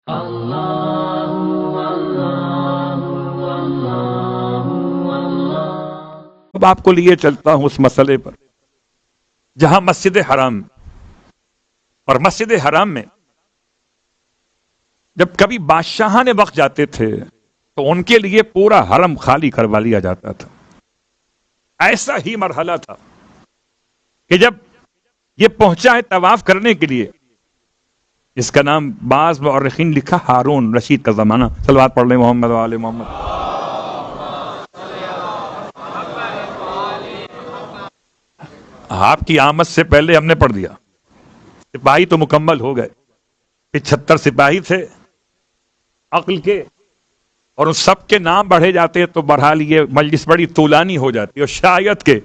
اب آپ کو لیے چلتا ہوں اس مسئلے پر جہاں مسجد حرام اور مسجد حرام میں جب کبھی بادشاہ نے وقت جاتے تھے تو ان کے لیے پورا حرم خالی کروا لیا جاتا تھا. ایسا ہی مرحلہ تھا کہ جب یہ پہنچا ہے طواف کرنے کے لیے، اس کا نام بعض مورخین لکھا ہارون رشید کا زمانہ. صلوات پڑھ لیں محمد و آل محمد. آپ کی آمد سے پہلے ہم نے پڑھ دیا. سپاہی تو مکمل ہو گئے، 75 سپاہی تھے عقل کے، اور ان سب کے نام بڑھے جاتے تو بڑھا لیے مجلس بڑی طولانی ہو جاتی، اور شاید کے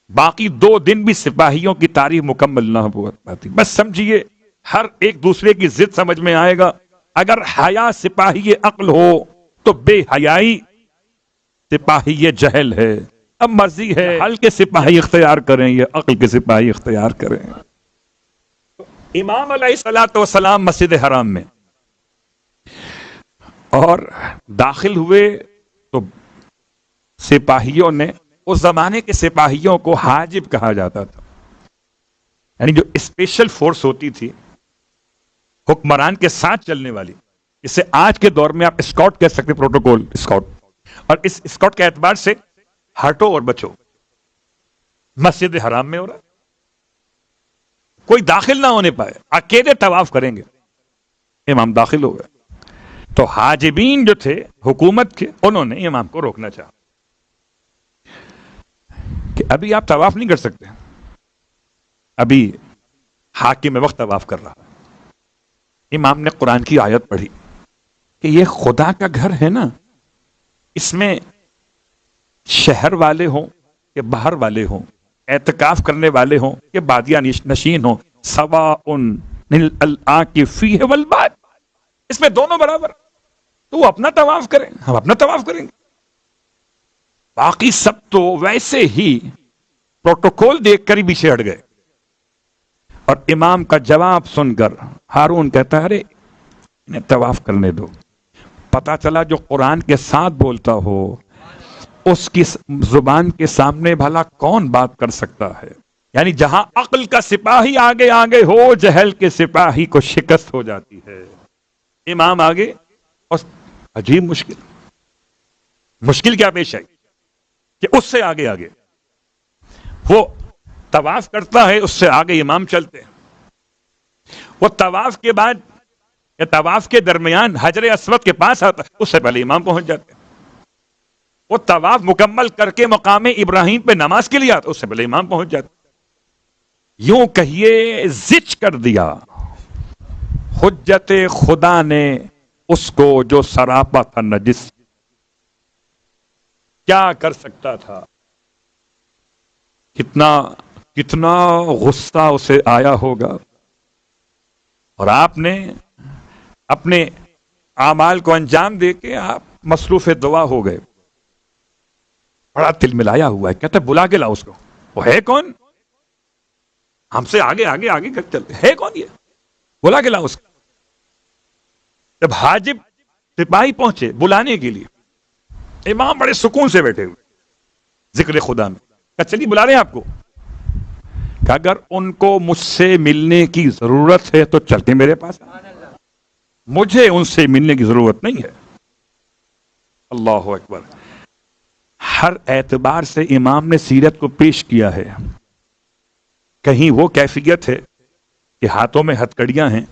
باقی 2 دن بھی سپاہیوں کی تاریخ مکمل نہ ہو پاتی. بس سمجھیے ہر ایک دوسرے کی ضد سمجھ میں آئے گا. اگر حیا سپاہی عقل ہو تو بے حیائی سپاہی جہل ہے. اب مرضی ہے حل کے سپاہی اختیار کریں یا عقل کے سپاہی اختیار کریں. امام علیہ الصلوۃ والسلام مسجد حرام میں اور داخل ہوئے تو سپاہیوں نے، اس زمانے کے سپاہیوں کو حاجب کہا جاتا تھا، یعنی جو اسپیشل فورس ہوتی تھی حکمران کے ساتھ چلنے والی، اسے آج کے دور میں آپ اسکاٹ کہہ سکتے، پروٹوکول اسکاٹ. اور اس اسکاٹ کے اعتبار سے ہٹو اور بچو. مسجد حرام میں ہو رہا، کوئی داخل نہ ہونے پائے، اکیلے طواف کریں گے. امام داخل ہو گئے تو حاجبین جو تھے حکومت کے، انہوں نے امام کو روکنا چاہا کہ ابھی آپ طواف نہیں کر سکتے، ابھی حاکم وقت طواف کر رہا. امام نے قرآن کی آیت پڑھی کہ یہ خدا کا گھر ہے نا، اس میں شہر والے ہوں کہ باہر والے ہوں، اعتکاف کرنے والے ہوں کہ بادیہ نشین ہوں، سواء العاکف فیہ والباد، اس میں دونوں برابر. تو وہ اپنا طواف کریں، ہم اپنا طواف کریں گے. باقی سب تو ویسے ہی پروٹوکول دیکھ کر ہی پیچھے ہٹ گئے. اور امام کا جواب سن کر ہارون کہتا ہے ارے انہیں طواف کرنے دو. پتا چلا جو قرآن کے ساتھ بولتا ہو اس کی زبان کے سامنے بھلا کون بات کر سکتا ہے. یعنی جہاں عقل کا سپاہی آگے آگے ہو، جہل کے سپاہی کو شکست ہو جاتی ہے. امام آگے، اور عجیب مشکل کیا پیش آئی کہ اس سے آگے آگے وہ طواف کرتا ہے، اس سے آگے امام چلتے ہیں. وہ طواف کے بعد یا طواف کے درمیان حجر اسود کے پاس آتا ہے، اس سے پہلے امام پہنچ جاتے ہیں. وہ طواف مکمل کر کے مقام ابراہیم پہ نماز کے لیے آتا ہے، اس سے پہلے امام پہنچ جاتے. یوں کہیے زچ کر دیا حجت خدا نے اس کو جو سراپا تھا نجس. کیا کر سکتا تھا؟ کتنا غصہ اسے آیا ہوگا. اور آپ نے اپنے اعمال کو انجام دے کے آپ مصروف دعا ہو گئے. بڑا تل ملایا ہوا ہے، کہتا ہے بلا کے لاؤ اس کو. وہ ہے کون؟ ہم سے آگے آگے آگے چلتے ہے کون؟ یہ بلا کے لاؤ اس کو. جب حاجب سپاہی پہنچے بلانے کے لیے، امام بڑے سکون سے بیٹھے ہوئے ذکر خدا میں، کہ چلیے بلا رہے ہیں آپ کو. کہ اگر ان کو مجھ سے ملنے کی ضرورت ہے تو چل کے میرے پاس، مجھے ان سے ملنے کی ضرورت نہیں ہے. اللہ اکبر. ہر اعتبار سے امام نے سیرت کو پیش کیا ہے. کہیں وہ کیفیت ہے کہ ہاتھوں میں ہتھکڑیاں ہیں،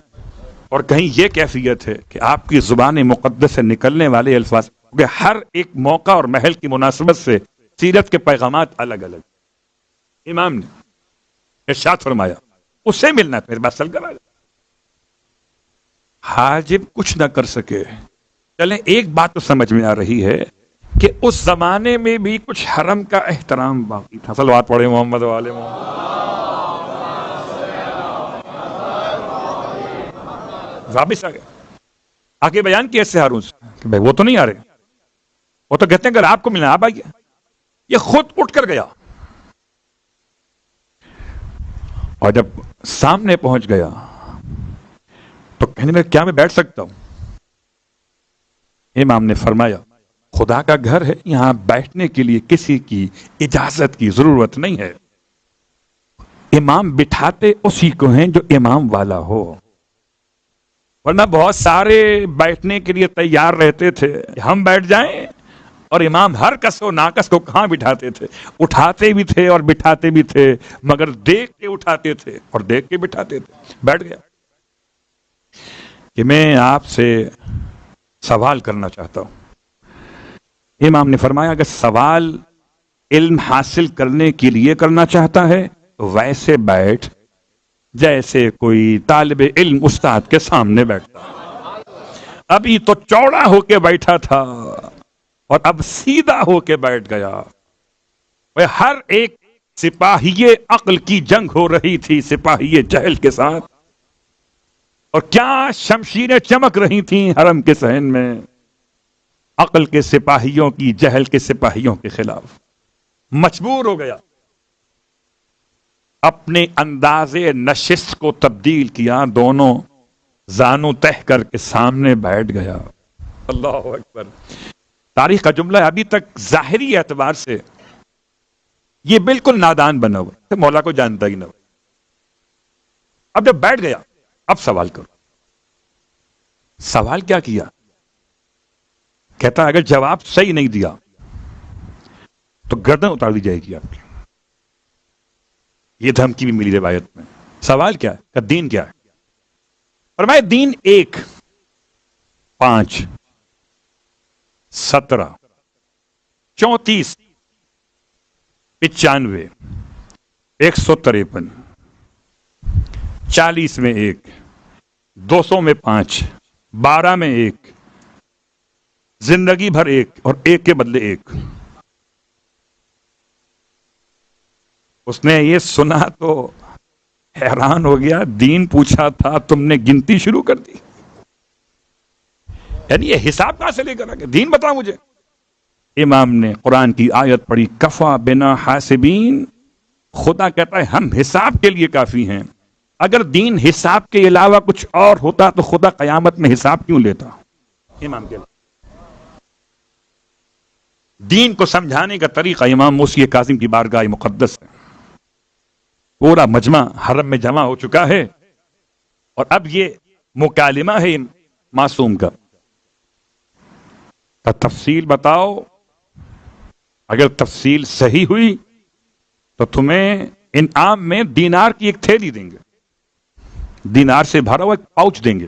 اور کہیں یہ کیفیت ہے کہ آپ کی زبان مقدس سے نکلنے والے الفاظ، کیونکہ ہر ایک موقع اور محل کی مناسبت سے سیرت کے پیغامات الگ الگ. امام نے ارشاد فرمایا اس سے ملنا ہے، میرے بات چل کر آ جائے. حاجب کچھ نہ کر سکے. چلیں ایک بات تو سمجھ میں آ رہی ہے کہ اس زمانے میں بھی کچھ حرم کا احترام باقی تھا. صلوات پڑھے محمد و آل محمد. واپس آ گئے، آ کے بیان کیا اس سے ہارون سے کہ بھائی وہ تو نہیں آ رہے. وہ تو کہتے ہیں اگر آپ کو ملنا آپ آئیے. یہ خود اٹھ کر گیا، اور جب سامنے پہنچ گیا تو کہنے لگا کیا میں بیٹھ سکتا ہوں؟ امام نے فرمایا خدا کا گھر ہے، یہاں بیٹھنے کے لیے کسی کی اجازت کی ضرورت نہیں ہے، امام بٹھاتے اسی کو ہیں جو امام والا ہو، ورنہ بہت سارے بیٹھنے کے لیے تیار رہتے تھے، ہم بیٹھ جائیں، اور امام ہر کس و ناکس کو کہاں بٹھاتے تھے، اٹھاتے بھی تھے اور بٹھاتے بھی تھے، مگر دیکھ کے اٹھاتے تھے اور دیکھ کے بٹھاتے تھے۔ بیٹھ گیا کہ میں آپ سے سوال کرنا چاہتا ہوں۔ امام نے فرمایا کہ سوال علم حاصل کرنے کے لیے کرنا چاہتا ہے تو ویسے بیٹھ جیسے کوئی طالب علم استاد کے سامنے بیٹھتا ہے۔ ابھی تو چوڑا ہو کے بیٹھا تھا اور اب سیدھا ہو کے بیٹھ گیا۔ ہر ایک سپاہی عقل کی جنگ ہو رہی تھی سپاہی جہل کے ساتھ، اور کیا شمشیریں چمک رہی تھیں حرم کے صحن میں، عقل کے سپاہیوں کی جہل کے سپاہیوں کے خلاف۔ مجبور ہو گیا، اپنے انداز نشست کو تبدیل کیا، دونوں زانو تہ کر کے سامنے بیٹھ گیا۔ اللہ اکبر۔ تاریخ کا جملہ ہے، ابھی تک ظاہری اعتبار سے یہ بالکل نادان بنا ہوا، مولا کو جانتا ہی نہ ہو۔ اب جب بیٹھ گیا، اب سوال کرو۔ سوال کیا کیا؟ کہتا اگر جواب صحیح نہیں دیا تو گردن اتار دی جائے گی آپ کی۔ یہ دھمکی بھی ملی روایت میں۔ سوال کیا ہے کہ دین کیا ہے؟ فرمائے دین 1، 5، 17، 34، 95، 153، 40 میں 1، 200 میں 5، 12 میں 1، زندگی بھر 1 اور 1 کے بدلے 1۔ اس نے یہ سنا تو حیران ہو گیا، دین پوچھا تھا تم نے گنتی شروع کر دی، یعنی یہ حساب کہاں سے لے کر آگے، دین بتا مجھے۔ امام نے قرآن کی آیت پڑھی، کفا بنا حاسبین، خدا کہتا ہے ہم حساب کے لیے کافی ہیں، اگر دین حساب کے علاوہ کچھ اور ہوتا تو خدا قیامت میں حساب کیوں لیتا؟ امام کے دین کو سمجھانے کا طریقہ امام موسی کاظم کی بارگاہ مقدس ہے، پورا مجمع حرم میں جمع ہو چکا ہے، اور اب یہ مکالمہ ہے معصوم کا تفصیل بتاؤ، اگر تفصیل صحیح ہوئی تو تمہیں انعام میں دینار کی ایک تھیلی دیں گے، دینار سے بھرا ہوا ایک پاؤچ دیں گے،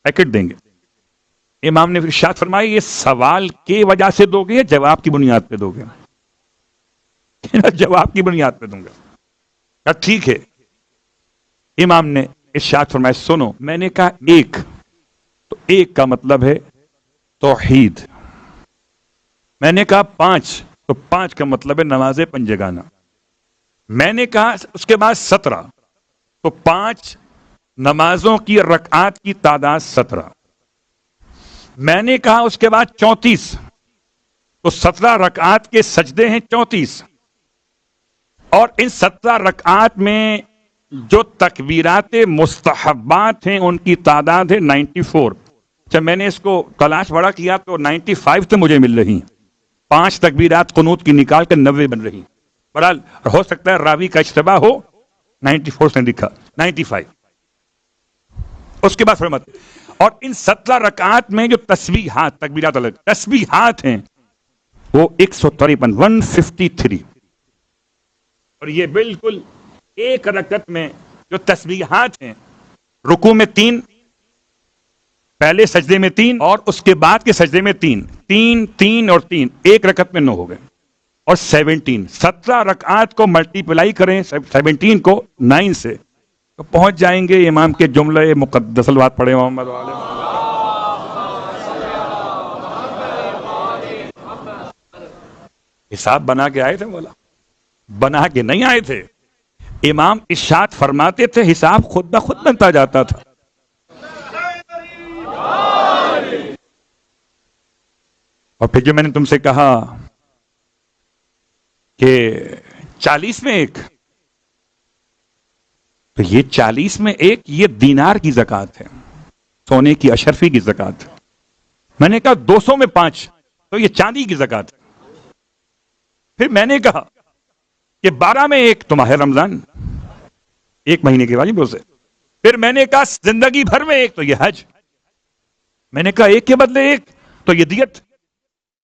پیکٹ دیں گے۔ امام نے ارشاد فرمایا یہ سوال کی وجہ سے دو گے یا جواب کی بنیاد پہ دو گے؟ جواب کی بنیاد پہ دوں گا۔ ٹھیک ہے۔ امام نے ارشاد فرمایا سنو، میں نے کہا 1، تو 1 کا مطلب ہے توحید۔ میں نے کہا 5، تو 5 کا مطلب ہے نماز پنجگانہ۔ میں نے کہا اس کے بعد 17، تو 5 نمازوں کی رکعات کی تعداد 17۔ میں نے کہا اس کے بعد 34، تو 17 رکعات کے سجدے ہیں 34، اور ان 17 رکعات میں جو تکبیرات مستحبات ہیں ان کی تعداد ہے 94۔ جب میں نے اس کو تلاش بڑا کیا تو 95 تو مجھے مل رہی ہیں، 5 تکبیرات قنوت کی نکال کر 90 بن رہی ہیں۔ بہرحال ہو سکتا ہے راوی کا اشتباہ ہو، 94 سے لکھا 95۔ اس کے بعد فرمت، اور ان 17 رکعات میں جو تسبیحات، تکبیرات الگ، تسبیحات ہیں وہ 153، 153، اور یہ بالکل ایک رکعت میں جو تسبیحات ہیں، رکوع میں 3، پہلے سجدے میں 3 اور اس کے بعد کے سجدے میں 3، 3، 3 اور 3، ایک رکعت میں 9 ہو گئے، اور 17 رکعات کو ملٹیپلائی کریں 17 کو 9 سے تو پہنچ جائیں گے امام کے جملہ مقدس، الوات پڑھے محمد والے۔ حساب بنا کے آئے تھے مولا، بنا کے نہیں آئے تھے۔ امام ارشاد فرماتے تھے حساب خود بخود بنتا جاتا تھا۔ اور پھر جو میں نے تم سے کہا کہ 40 میں 1، تو یہ 40 میں 1 یہ دینار کی زکوٰۃ ہے، سونے کی اشرفی کی زکات. میں نے کہا 200 میں 5 تو یہ چاندی کی زکات. پھر میں نے کہا کہ 12 میں 1 تو ماہ رمضان 1 مہینے کے واجب روزے. پھر میں نے کہا زندگی بھر میں 1 تو یہ حج. میں نے کہا 1 کے بدلے 1 تو یہ دیت.